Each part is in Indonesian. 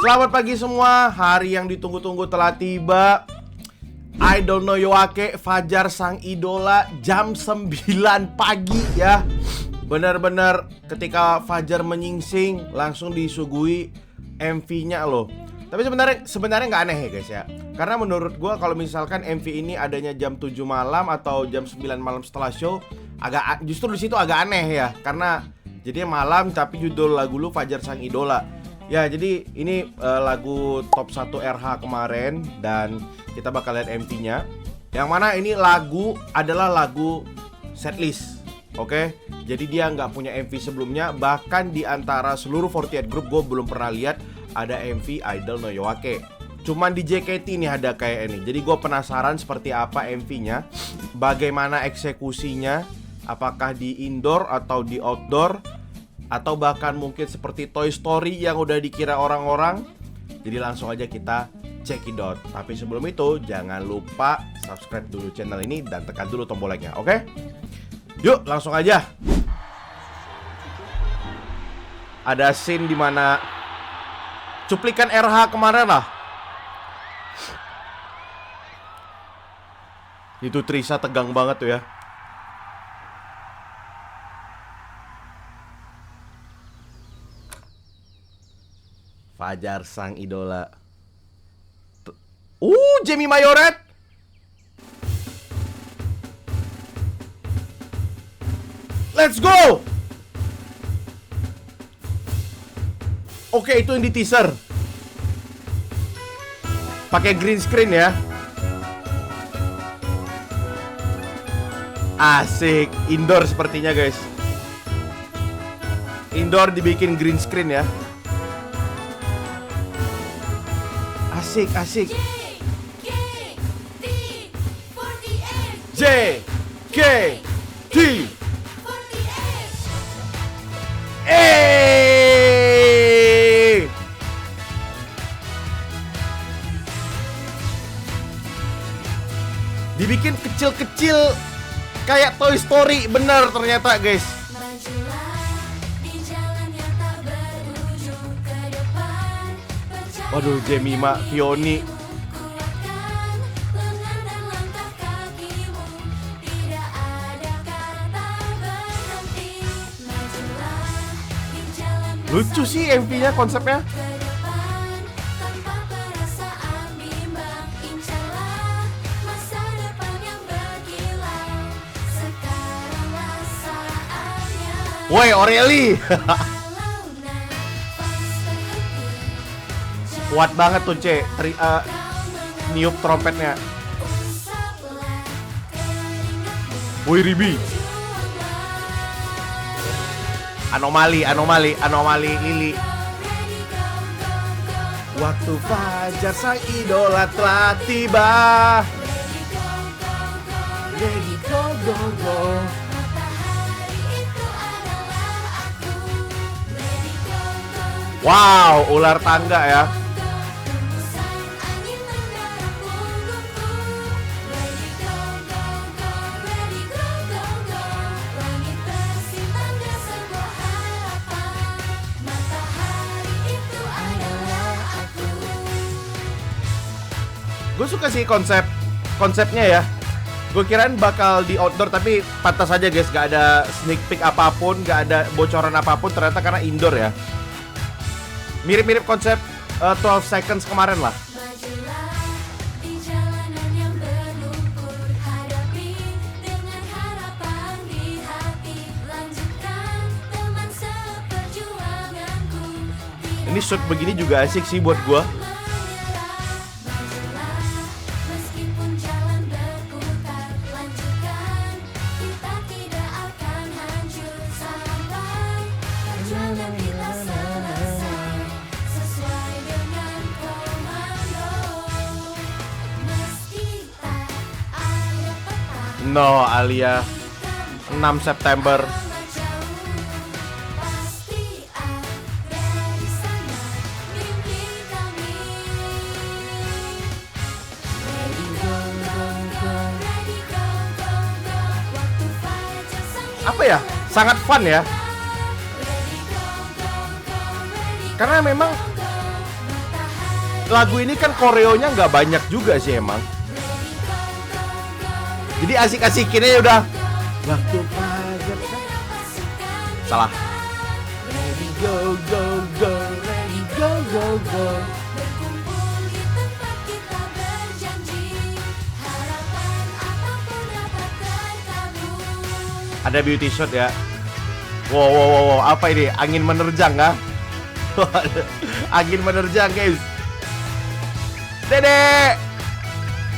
Selamat pagi semua, hari yang ditunggu-tunggu telah tiba. Idol no Yoake, Fajar sang idola, jam 9 pagi ya. Benar-benar ketika Fajar menyingsing langsung disuguhi MV-nya loh. Tapi sebenarnya nggak aneh ya guys ya. Karena menurut gua kalau misalkan MV ini adanya jam 7 malam atau jam 9 malam setelah show, justru di situ agak aneh ya. Karena jadinya malam tapi judul lagu lu Fajar sang idola. Ya, jadi ini lagu top 1 RH kemarin dan kita bakal lihat MV-nya. Yang mana ini lagu adalah lagu setlist. Oke, jadi dia nggak punya MV sebelumnya. Bahkan di antara seluruh 48 Group gue belum pernah lihat ada MV Idol no Yoake. Cuman di JKT nih ada kayak ini. Jadi gue penasaran seperti apa MV-nya, bagaimana eksekusinya, apakah di indoor atau di outdoor, atau bahkan mungkin seperti Toy Story yang udah dikira orang-orang. Jadi langsung aja kita cekidot. Tapi sebelum itu jangan lupa subscribe dulu channel ini dan tekan dulu tombol like-nya, oke? Yuk langsung aja. Ada scene dimana cuplikan RH kemarin lah. Itu Trisa tegang banget tuh ya. Fajar sang idola. Jamie Mayoret. Let's go. Oke, itu yang di teaser. Pakai green screen ya. Asik, indoor sepertinya guys. Indoor dibikin green screen ya. Asik, asik. JKT. Dibikin kecil-kecil kayak Toy Story, bener ternyata guys. Waduh, Jemima, Fioni. Lucu sih MV-nya, konsepnya. Woi, Aureli. Kuat banget tuh niup trompetnya. Woi Ribi. Anomali Lili. Waktu Fajar sang idola telah tiba. Ready go go go. Wow, ular tangga ya. Gue suka sih konsepnya ya. Gue kirain bakal di outdoor, tapi pantas aja guys, gak ada sneak peek apapun, gak ada bocoran apapun ternyata karena indoor ya. Mirip-mirip konsep 12 Seconds kemarin lah. Ini shoot begini juga asik sih buat gua. No, Alia 6 September. Apa ya? Sangat fun ya. Karena memang lagu ini kan koreonya nggak banyak juga sih emang. Jadi asik-asikinnya ya udah. Waktu fajar kan. Salah. Ready go go go, ready go go go. Ada beauty shot ya. Wow, apa ini? Angin menerjang kah? Angin menerjang guys. Dedek.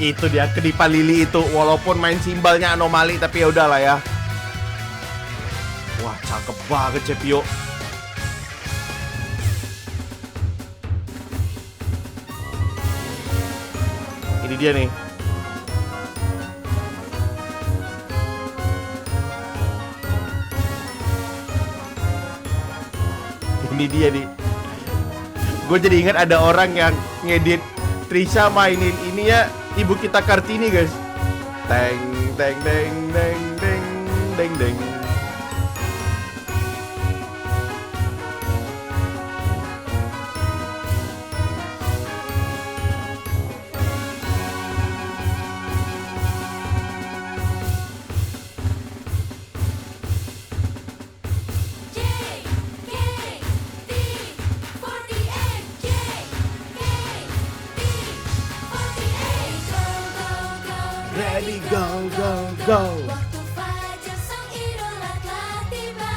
Itu dia kedipan lili itu. Walaupun main simbalnya anomali, tapi ya udahlah ya. Wah, cakep banget Cepio. Ini dia nih. Ini dia nih. Gue jadi ingat ada orang yang ngedit Trisha mainin ini ya, Ibu Kita Kartini guys. Teng teng teng teng teng teng teng. Ready go go go. Waktu fajar sang idola telah tiba.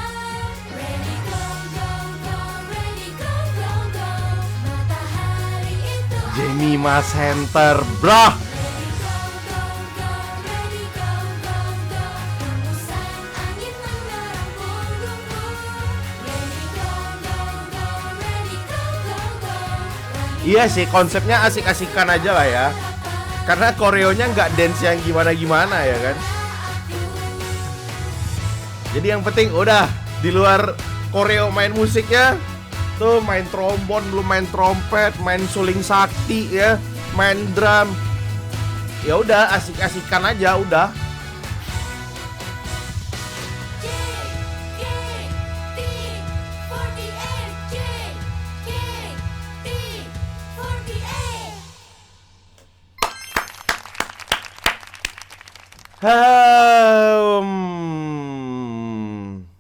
Ready go go go, ready go go go. Matahari itu Jemima Center, bro. ready go go go, ready go go go. Hembusan angin menggerak punggungku. Ready go go go, ready go go go. Iya sih, konsepnya asik-asikan aja lah ya. Karena koreonya nggak dance yang gimana-gimana ya kan. Jadi yang penting udah di luar koreo main musiknya tuh, main trombon, belum main trompet, main suling sakti ya, main drum. Ya udah asik-asikan aja udah.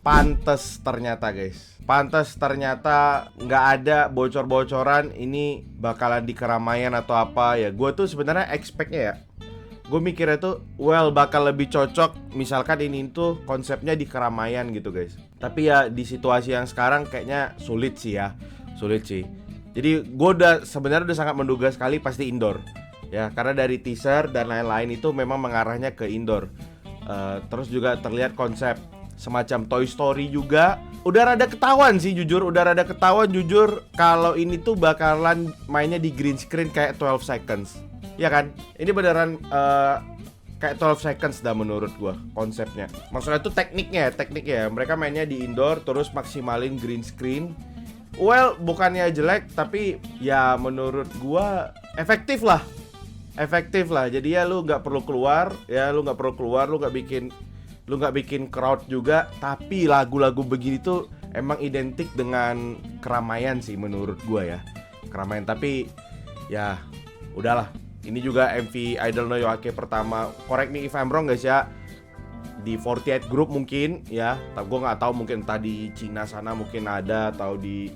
Pantes ternyata guys. Pantes ternyata nggak ada bocor-bocoran ini bakalan di keramaian atau apa ya. Gue tuh sebenarnya expect-nya ya, gue mikirnya tuh well bakal lebih cocok misalkan ini tuh konsepnya di keramaian gitu guys. Tapi ya di situasi yang sekarang kayaknya sulit sih ya. Sulit sih. Jadi gue sebenarnya udah sangat menduga sekali pasti indoor. Ya, karena dari teaser dan lain-lain itu memang mengarahnya ke indoor. Terus juga terlihat konsep semacam Toy Story juga. Udah rada ketahuan sih jujur, kalau ini tuh bakalan mainnya di green screen kayak 12 seconds. Ya kan? Ini beneran kayak 12 seconds dah menurut gua konsepnya. Maksudnya tuh tekniknya. Mereka mainnya di indoor terus maksimalin green screen. Well, bukannya jelek tapi ya menurut gua efektif lah. Jadi ya lu nggak perlu keluar, lu nggak bikin crowd juga. Tapi lagu-lagu begini tuh emang identik dengan keramaian sih menurut gua ya. Keramaian, tapi ya udahlah. Ini juga MV I Don't Know Yoake pertama. Correct me if I'm wrong guys ya. Di 48 Group mungkin ya. Tapi gua nggak tahu, mungkin entah di Cina sana mungkin ada, atau di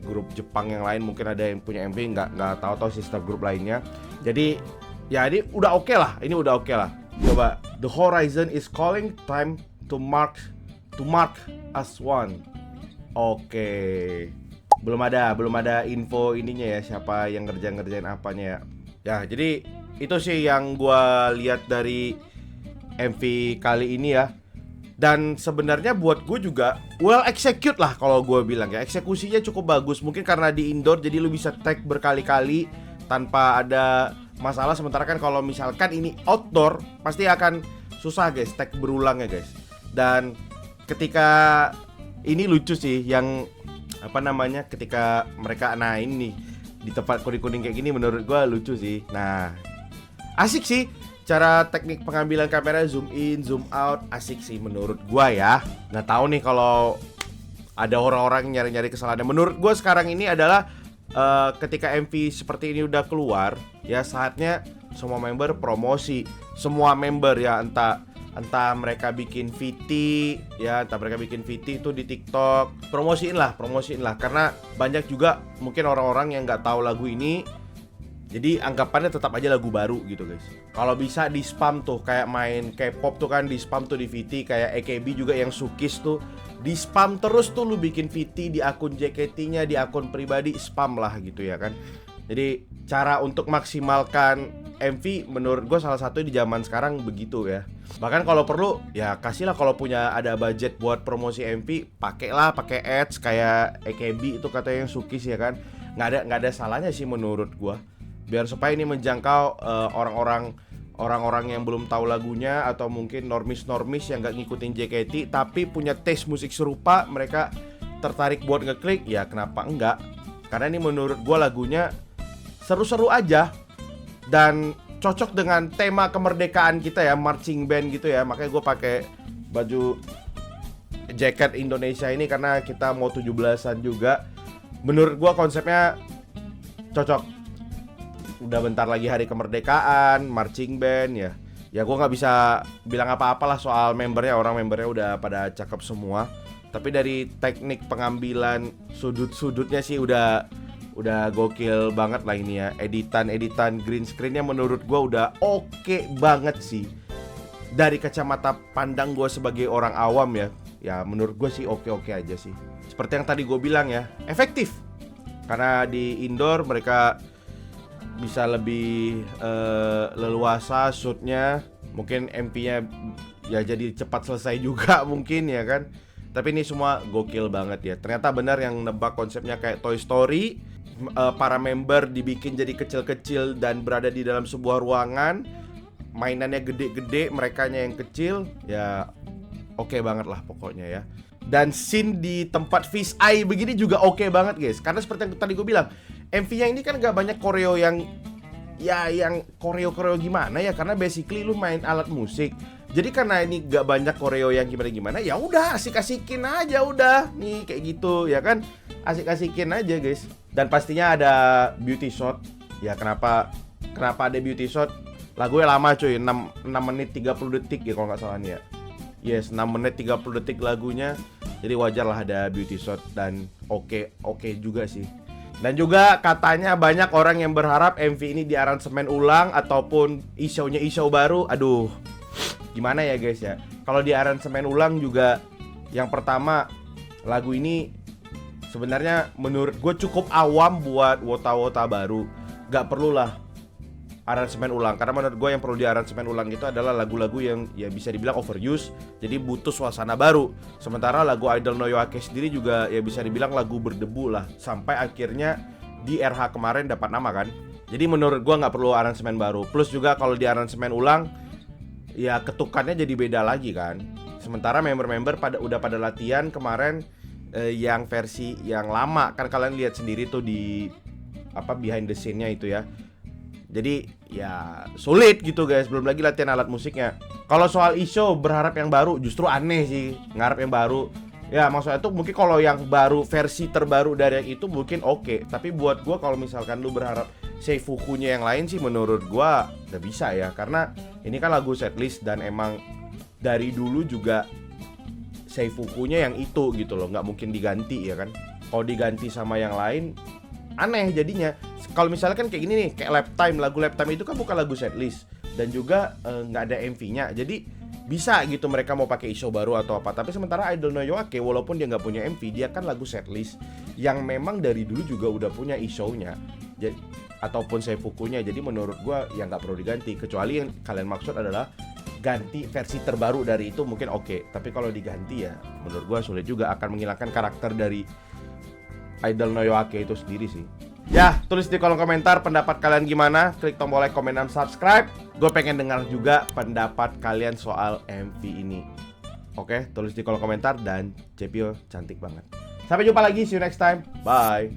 grup Jepang yang lain mungkin ada yang punya MV, nggak tahu sister grup lainnya. Jadi ya ini udah oke lah. Coba, the horizon is calling, time to mark as one. Oke. Belum ada info ininya ya, siapa yang ngerjain apanya ya. Ya, jadi itu sih yang gua lihat dari MV kali ini ya. Dan sebenarnya buat gue juga well execute lah kalau gue bilang ya. Eksekusinya cukup bagus. Mungkin karena di indoor jadi lu bisa tag berkali-kali tanpa ada masalah. Sementara kan kalau misalkan ini outdoor pasti akan susah guys, tag berulang ya guys. Dan ketika ini lucu sih yang ketika mereka ini di tempat kuning-kuning kayak gini, menurut gue lucu sih. Nah, asik sih. Cara teknik pengambilan kamera zoom in, zoom out asik sih menurut gua ya. Nah, tahu nih kalau ada orang-orang nyari-nyari kesalahan. Menurut gua sekarang ini adalah ketika MV seperti ini udah keluar, ya saatnya semua member promosi. Semua member ya, entah mereka bikin VT ya, entah mereka bikin VT itu di TikTok, promosiin lah, karena banyak juga mungkin orang-orang yang nggak tahu lagu ini, jadi anggapannya tetap aja lagu baru gitu guys. Kalau bisa di spam tuh, kayak main K-pop tuh kan di spam tuh di VT, kayak AKB juga yang Sukis tuh di spam terus tuh, lu bikin VT di akun JKT-nya, di akun pribadi, spam lah gitu ya kan. Jadi cara untuk maksimalkan MV menurut gue salah satu di zaman sekarang begitu ya. Bahkan kalau perlu ya kasihlah, kalau punya ada budget buat promosi MV, pakai ads kayak AKB itu katanya yang Sukis ya kan. Nggak ada salahnya sih menurut gue. Biar supaya ini menjangkau orang-orang yang belum tahu lagunya, atau mungkin normis yang nggak ngikutin JKT tapi punya taste musik serupa, mereka tertarik buat ngeklik, ya kenapa enggak? Karena ini menurut gue lagunya seru-seru aja dan cocok dengan tema kemerdekaan kita ya, marching band gitu ya. Makanya gue pakai baju jaket Indonesia ini karena kita mau 17-an juga. Menurut gue konsepnya cocok. Udah bentar lagi hari kemerdekaan, marching band ya. Ya gue nggak bisa bilang apa-apalah soal membernya, orang membernya udah pada cakep semua. Tapi dari teknik pengambilan sudut-sudutnya sih udah gokil banget lah ini ya. Editan green screennya menurut gue udah oke banget sih. Dari kacamata pandang gue sebagai orang awam ya, ya menurut gue sih oke aja sih. Seperti yang tadi gue bilang ya, efektif. Karena di indoor mereka bisa lebih leluasa shootnya, mungkin MP-nya ya jadi cepat selesai juga mungkin ya kan. Tapi ini semua gokil banget ya. Ternyata benar yang nebak konsepnya kayak Toy Story. Para member dibikin jadi kecil-kecil dan berada di dalam sebuah ruangan. Mainannya gede-gede, merekanya yang kecil. Ya oke banget lah pokoknya ya. Dan scene di tempat fish eye begini juga oke banget guys. Karena seperti yang tadi gue bilang, MV-nya ini kan gak banyak koreo yang koreo gimana ya, karena basically lu main alat musik. Jadi karena ini gak banyak koreo yang gimana, ya udah asik-asikin aja udah. Nih kayak gitu ya kan. Asik-asikin aja guys. Dan pastinya ada beauty shot. Ya kenapa ada beauty shot? Lagunya lama cuy, 6 menit 30 detik ya kalau gak salah nih ya. Yes, 6 menit 30 detik lagunya. Jadi wajar lah ada beauty shot dan oke juga sih. Dan juga katanya banyak orang yang berharap MV ini diaransemen ulang ataupun isu-nya baru. Aduh, gimana ya guys ya. Kalau diaransemen ulang juga, yang pertama lagu ini sebenarnya menurut gue cukup awam buat wota-wota baru. Gak perlulah aransemen ulang, karena menurut gue yang perlu diaransemen ulang itu adalah lagu-lagu yang ya bisa dibilang overuse, jadi butuh suasana baru. Sementara lagu Idol no Yoake sendiri juga ya bisa dibilang lagu berdebu lah, sampai akhirnya di RH kemarin dapat nama kan. Jadi menurut gue nggak perlu aransemen baru. Plus juga kalau diaransemen ulang ya ketukannya jadi beda lagi kan. Sementara member-member udah pada latihan kemarin yang versi yang lama kan, kalian lihat sendiri tuh di behind the scene-nya itu ya. Jadi ya sulit gitu guys, belum lagi latihan alat musiknya. Kalau soal isu berharap yang baru justru aneh sih, ngarep yang baru. Ya maksudnya tuh mungkin kalau yang baru, versi terbaru dari yang itu mungkin oke. Tapi buat gua kalau misalkan lu berharap Seifukunya yang lain sih menurut gua gak bisa ya. Karena ini kan lagu setlist dan emang dari dulu juga Seifukunya yang itu gitu loh, gak mungkin diganti ya kan. Kalau diganti sama yang lain aneh jadinya. Kalau misalnya kan kayak gini nih, kayak Lap Time, lagu Lap Time itu kan bukan lagu setlist dan juga nggak ada MV-nya, jadi bisa gitu mereka mau pakai isu baru atau apa. Tapi sementara Idol no Yoake walaupun dia nggak punya MV, dia kan lagu setlist yang memang dari dulu juga udah punya isu-nya ataupun Seifukunya. Jadi menurut gua ya nggak perlu diganti, kecuali yang kalian maksud adalah ganti versi terbaru dari itu mungkin oke. Tapi kalau diganti ya menurut gua sulit juga, akan menghilangkan karakter dari Idol no Yoake itu sendiri sih. Ya, tulis di kolom komentar pendapat kalian gimana. Klik tombol like, komen, dan subscribe. Gue pengen dengar juga pendapat kalian soal MV ini. Oke, tulis di kolom komentar. Dan Cepio cantik banget. Sampai jumpa lagi, see you next time. Bye.